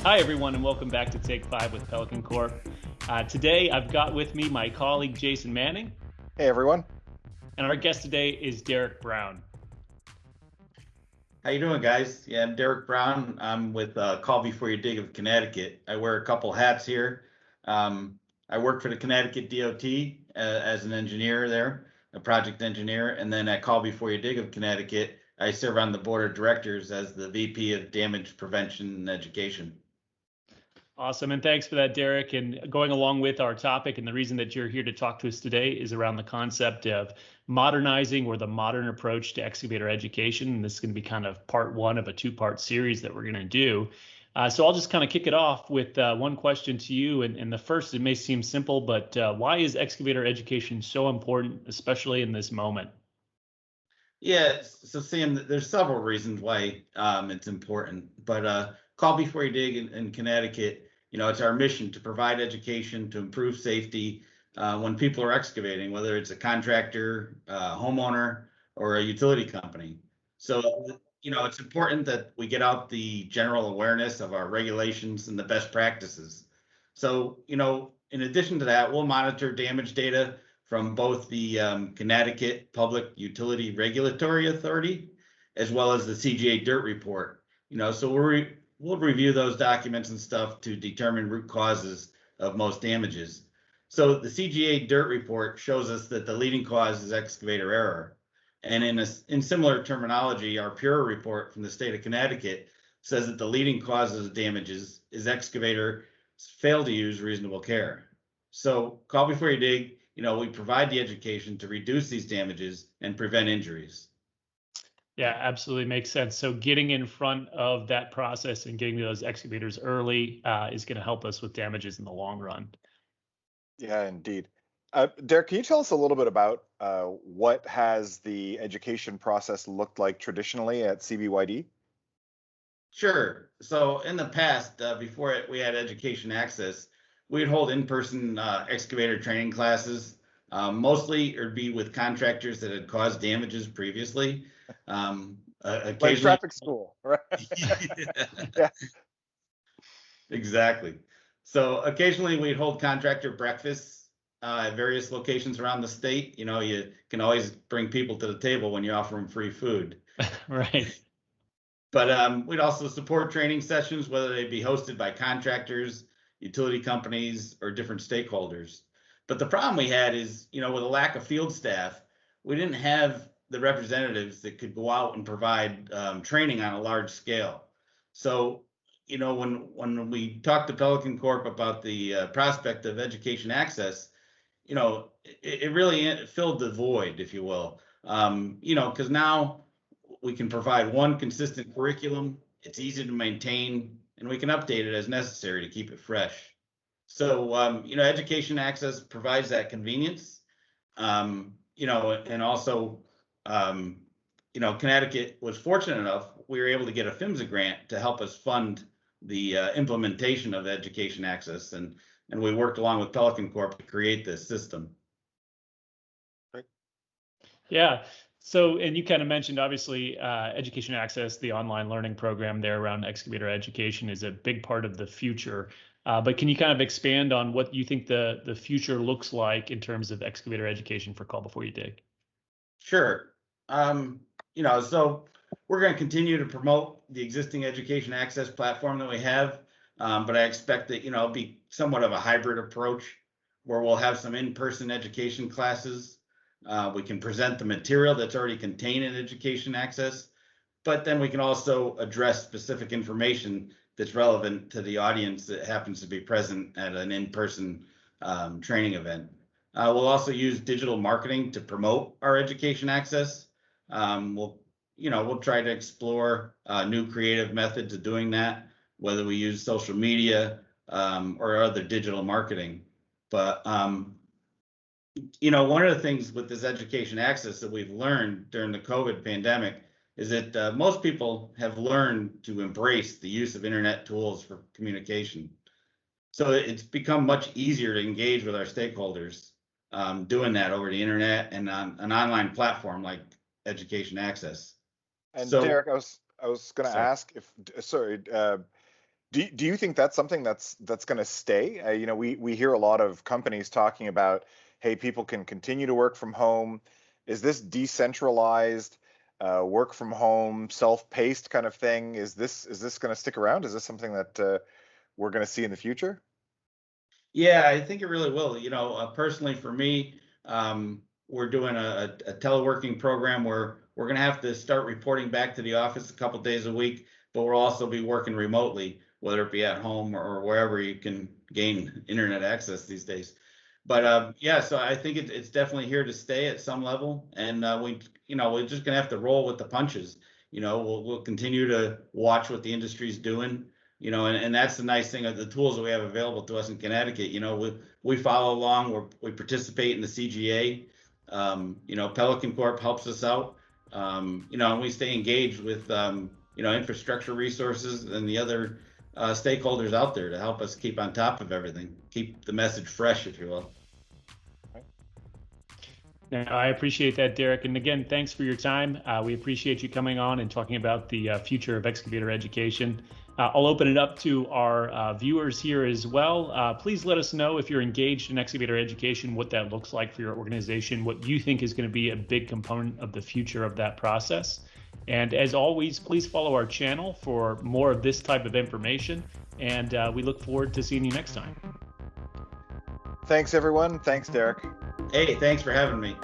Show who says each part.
Speaker 1: Hi, everyone, and welcome back to Take 5 with Pelican Corp. Today, I've got with me my colleague Jason Manning,
Speaker 2: Hey everyone.
Speaker 1: and our guest today is Derek Brown.
Speaker 3: How you doing, guys? Yeah, I'm Derek Brown. I'm with Call Before You Dig of Connecticut. I wear a couple hats here. I work for the Connecticut DOT as an engineer there, a project engineer, and then at Call Before You Dig of Connecticut, I serve on the board of directors as the VP of Damage Prevention and Education.
Speaker 1: Awesome, and thanks for that, Derek. And going along with our topic, and the reason that you're here to talk to us today is around the concept of modernizing or the modern approach to excavator education. And this is going to be kind of part one of a two-part series that we're going to do. So I'll just kind of kick it off with one question to you. And the first, it may seem simple, but why is excavator education so important, especially in this moment?
Speaker 3: Yeah, so Sam, there's several reasons why it's important, but Call Before You Dig in Connecticut, it's our mission to provide education to improve safety when people are excavating, whether it's a contractor, homeowner, or a utility company. So, it's important that we get out the general awareness of our regulations and the best practices. So, in addition to that, we'll monitor damage data from both the Connecticut Public Utility Regulatory Authority as well as the CGA Dirt Report. So we'll review those documents and stuff to determine root causes of most damages. So the CGA Dirt Report shows us that the leading cause is excavator error. And in similar terminology, our Pure report from the state of Connecticut says that the leading causes of damages is excavator fail to use reasonable care. So Call Before You Dig, we provide the education to reduce these damages and prevent injuries.
Speaker 1: Yeah, absolutely makes sense. So getting in front of that process and getting those excavators early is going to help us with damages in the long run.
Speaker 2: Yeah, indeed. Derek, can you tell us a little bit about what has the education process looked like traditionally at CBYD?
Speaker 3: Sure. So in the past, before we had education access, we'd hold in-person excavator training classes. Mostly it would be with contractors that had caused damages previously.
Speaker 2: Like
Speaker 3: Occasionally,
Speaker 2: traffic school, right?
Speaker 3: yeah,
Speaker 2: Yeah.
Speaker 3: exactly. So occasionally we'd hold contractor breakfasts at various locations around the state. You can always bring people to the table when you offer them free food.
Speaker 1: Right.
Speaker 3: But we'd also support training sessions, whether they be hosted by contractors, utility companies, or different stakeholders. But the problem we had is, with a lack of field staff, we didn't have the representatives that could go out and provide training on a large scale. So, when we talked to Pelican Corp about the prospect of education access, it really filled the void, if you will. Because now we can provide one consistent curriculum. It's easy to maintain, and we can update it as necessary to keep it fresh. So, education access provides that convenience. And also, Connecticut was fortunate enough, we were able to get a PHMSA grant to help us fund the implementation of education access. And we worked along with Pelican Corp to create this system.
Speaker 1: Yeah. So, and you kind of mentioned, obviously, education access, the online learning program there around excavator education is a big part of the future. But can you kind of expand on what you think the future looks like in terms of excavator education for Call Before You Dig?
Speaker 3: Sure. So we're going to continue to promote the existing education access platform that we have. But I expect that, it'll be somewhat of a hybrid approach where we'll have some in-person education classes. We can present the material that's already contained in education access, but then we can also address specific information that's relevant to the audience that happens to be present at an in-person training event. We'll also use digital marketing to promote our education access. We'll try to explore new creative methods of doing that, whether we use social media or other digital marketing. But one of the things with this education access that we've learned during the COVID pandemic is that most people have learned to embrace the use of internet tools for communication. So it's become much easier to engage with our stakeholders doing that over the internet and on an online platform like Education Access.
Speaker 2: And
Speaker 3: So,
Speaker 2: Derek, I was going to
Speaker 3: sorry.
Speaker 2: ask if, sorry, Do you think that's something that's going to stay? You know, we hear a lot of companies talking about, hey, people can continue to work from home. Is this decentralized work from home, self-paced kind of thing? Is this going to stick around? Is this something that we're going to see in the future?
Speaker 3: Yeah, I think it really will. You know, personally for me, we're doing a teleworking program where we're going to have to start reporting back to the office a couple days a week, but we'll also be working remotely, whether it be at home or wherever you can gain internet access these days. But yeah, so I think it's definitely here to stay at some level, and we're just gonna have to roll with the punches. You know, we'll continue to watch what the industry's doing. You know, and that's the nice thing of the tools that we have available to us in Connecticut. You know, we follow along, we participate in the CGA. You know, Pelican Corp helps us out. You know, and we stay engaged with you know, infrastructure resources and the other stakeholders out there to help us keep on top of everything, keep the message fresh, if you will.
Speaker 1: No, I appreciate that, Derek. And again, thanks for your time. We appreciate you coming on and talking about the future of excavator education. I'll open it up to our viewers here as well. Please let us know if you're engaged in excavator education, what that looks like for your organization, what you think is going to be a big component of the future of that process. And as always, please follow our channel for more of this type of information. And we look forward to seeing you next time.
Speaker 2: Thanks, everyone. Thanks, Derek.
Speaker 3: Hey, thanks for having me.